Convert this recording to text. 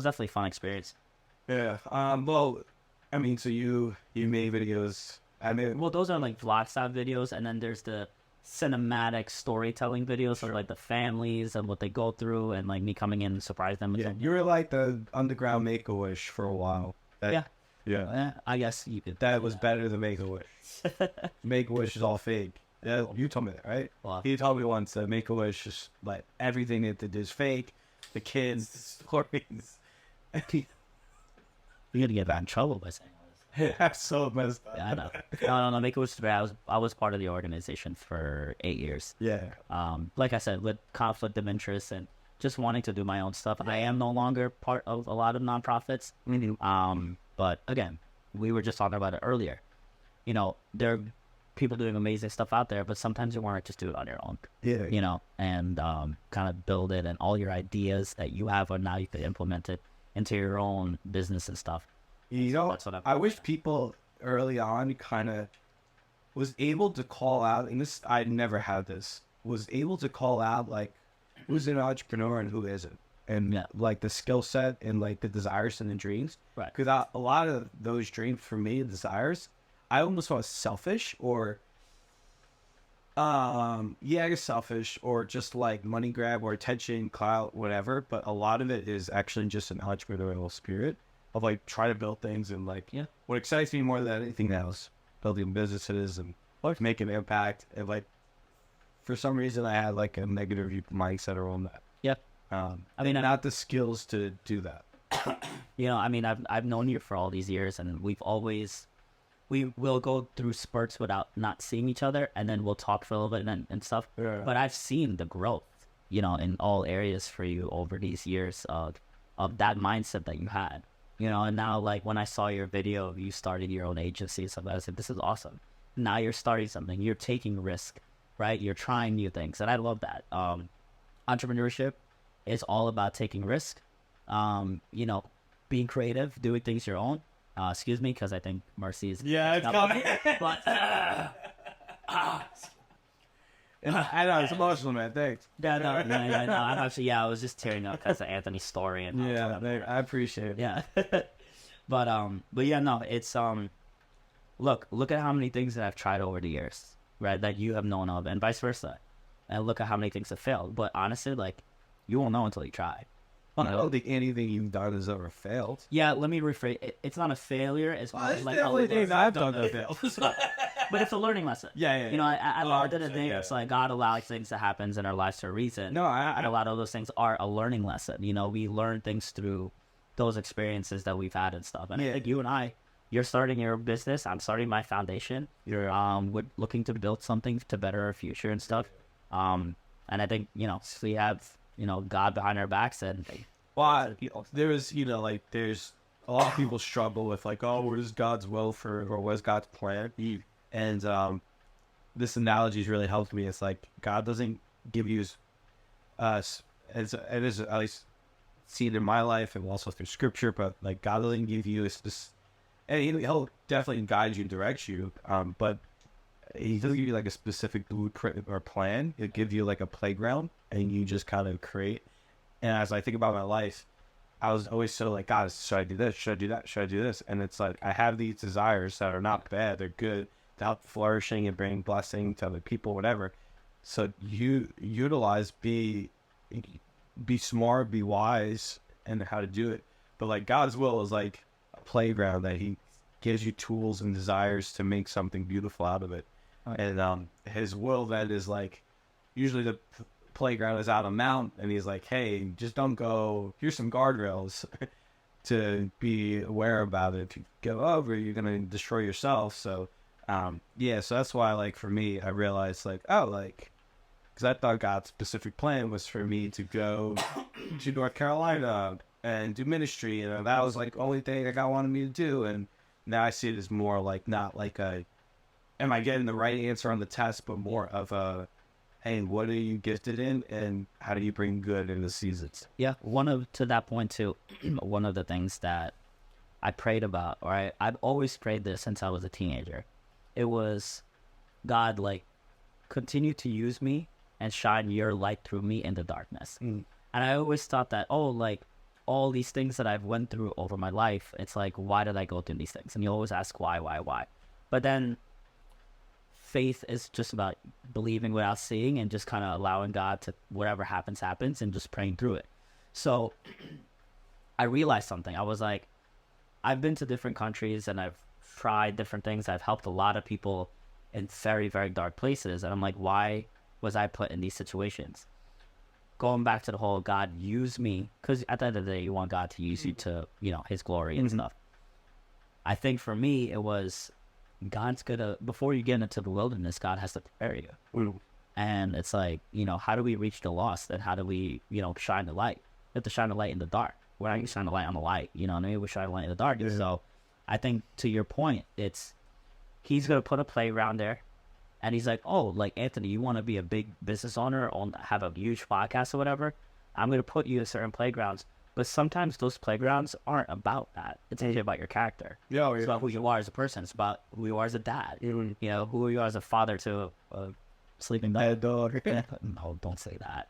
was definitely a fun experience. Yeah. Well, I mean, so you made videos. I mean, Well, those are like vlog style videos, and then there's the cinematic storytelling videos of like the families and what they go through, and like me coming in and surprise them with yeah, something. you were like the underground Make-A-Wish for a while. Yeah. Yeah. I guess you could. That was better than Make-A-Wish. Make-A-Wish is all fake. Yeah, you told me that, right? Well, He told me once that Make-A-Wish is like everything that they did is fake. The kids, the stories. you're gonna get back in trouble by saying all this. I'm so messed up. Yeah, I know. No. Make it was. I was part of the organization for 8 years. Yeah. Like I said, with conflict of interest and just wanting to do my own stuff. I am no longer part of a lot of nonprofits. But again, we were just talking about it earlier. You know, there are people doing amazing stuff out there, but sometimes you want to just do it on your own. Yeah. You know, and kind of build it, and all your ideas that you have, or now you could implement it into your own business and stuff. You know, That's what I wish people early on kind of was able to call out, and this, I never had this, was able to call out like who's an entrepreneur and who isn't. And like the skill set and like the desires and the dreams. Right. Because a lot of those dreams for me, desires, I almost was selfish or, I guess selfish or just like money grab or attention, clout, whatever. But a lot of it is actually just an entrepreneurial spirit of like trying to build things and like, what excites me more than anything else, building businesses and making an impact. And like, for some reason, I had like a negative mindset around that. I mean, not the skills to do that. You know, I mean, I've known you for all these years, and we will go through spurts without not seeing each other, and then we'll talk for a little bit and stuff. Yeah. But I've seen the growth, you know, in all areas for you over these years of that mindset that you had, you know. And now, like when I saw your video, you started your own agency, so I said, this is awesome. Now you're starting something. You're taking risk, right? You're trying new things, and I love that. Entrepreneurship is all about taking risk, you know, being creative, doing things your own. Excuse me, because I think Mercy is... Yeah, it's coming. But, I know, it's emotional, man. Thanks. no. I'm actually, I was just tearing up because of Anthony's story. And I appreciate it. Yeah. But yeah, no, it's, look at how many things that I've tried over the years, right, that you have known of, and vice versa. And look at how many things have failed. But honestly, like, you won't know until you try. I don't think anything you've done has ever failed. Yeah, let me rephrase. It's not a failure. It's more like a only thing I've done that failed. But it's a learning lesson. Yeah. You know, at the end of the day, it's like God allows things to happen in our lives for a reason. No, and a lot of those things are a learning lesson. You know, we learn things through those experiences that we've had and stuff. And I think you and I, you're starting your business. I'm starting my foundation. We're looking to build something to better our future and stuff. And I think, you know, we have, you know, God behind our backs, and there's a lot of people struggle with like, oh, where's God's will for, or where's God's plan? And this analogy has really helped me. It's like God doesn't give you as it is at least seen in my life and also through Scripture, but like God doesn't give you this, and He'll definitely guide you, direct you, but He doesn't give you like a specific blueprint or plan. He'll give you like a playground, and you just kind of create. And as I think about my life, I was always so like, God, should I do this? Should I do that? Should I do this? And it's like, I have these desires that are not bad. They're good to help flourishing and bring blessing to other people, whatever. So you utilize, be smart, be wise, and how to do it. But like God's will is like a playground that He gives you tools and desires to make something beautiful out of it. And His will then is like, usually the playground is out on mount, and He's like, hey, just don't go, here's some guardrails to be aware about it. If you go over, you're gonna destroy yourself. So so that's why, like, for me, I realized like, because I thought God's specific plan was for me to go to North Carolina and do ministry, and that was like the only thing that God wanted me to do. And now I see it as more like, not like am I getting the right answer on the test, but more of a, hey, what are you gifted in, and how do you bring good in the seasons? Yeah, to that point too, one of the things that I prayed about, or I've always prayed this since I was a teenager. It was, God, like, continue to use me and shine your light through me in the darkness. And I always thought that, all these things that I've went through over my life, it's like, why did I go through these things? And you always ask why. But then faith is just about believing without seeing and just kind of allowing God to, whatever happens, and just praying through it. So I realized something. I was like, I've been to different countries and I've tried different things. I've helped a lot of people in very, very dark places. And I'm like, why was I put in these situations? Going back to the whole God use me, because at the end of the day, you want God to use you to, his glory and stuff. I think for me, it was God's gonna, before you get into the wilderness, God has to prepare you. And it's like, how do we reach the lost? And how do we, shine the light? We have to shine the light in the dark. We're not going to shine the light on the light. You know what I mean? We shine the light in the dark. Yeah. So I think to your point, he's going to put a playground there. And he's like, oh, like, Anthony, you want to be a big business owner or have a huge podcast or whatever? I'm going to put you in certain playgrounds. But sometimes those playgrounds aren't about that. It's actually about your character. Yeah, it's about who you are as a person. It's about who you are as a dad. Who you are as a father to a sleeping dog. Dog. No, don't say that.